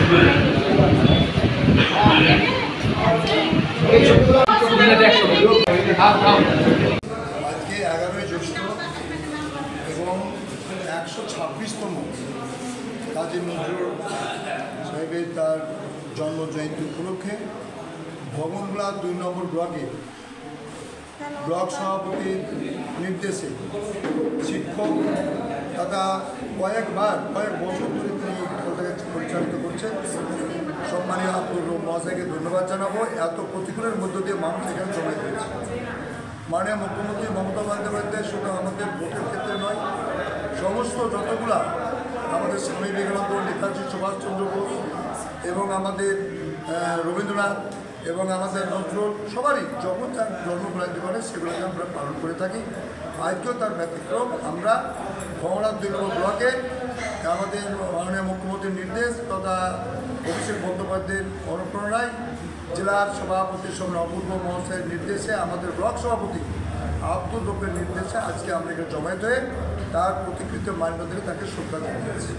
11ই জ্যৈষ্ঠ এবং 126তম কাজী নজরুল সাহেবের তার জন্মজয়ন্তী উপলক্ষে ভবনগোলা 2 নম্বর ব্লকে ব্লক সভাপতির নির্দেশে শিক্ষক তথা কয়েক বছর ধরে তিনি পরিচালিত করছেন। সম্মানীয় আব্দুর মহাশয়কে ধন্যবাদ জানাবো। এত প্রতিকূলের মধ্য দিয়ে মানুষ এখানে জমায়েত হয়েছে। মাননীয় মুখ্যমন্ত্রী মমতা বন্দ্যোপাধ্যায় শুধু আমাদের ভোটের ক্ষেত্রে নয়, সমস্ত যতগুলা আমাদের স্বামী বিবেকানন্দ, নেতাজি সুভাষচন্দ্র বোস এবং আমাদের রবীন্দ্রনাথ এবং আমাদের নজরুল সবারই যখন তার জন্মজয়ন্তী করে সেগুলোকে আমরা পালন করে থাকি। আজকেও তার ব্যতিক্রম। আমরা ভবনগোলা 2 নম্বর ব্লকে আমাদের মাননীয় মুখ্যমন্ত্রীর নির্দেশ তথা অভিষেক বন্দ্যোপাধ্যায়ের অনুপ্রেরণায় জেলার সভাপতি অপূর্ব মহাশয়ের নির্দেশে আমাদের ব্লক সভাপতি আব্দুল রফের নির্দেশে আজকে আমরা এখানে জমায়েত হয়ে তার প্রতিকৃত মান্যতাকে তাকে শ্রদ্ধা জানিয়েছি।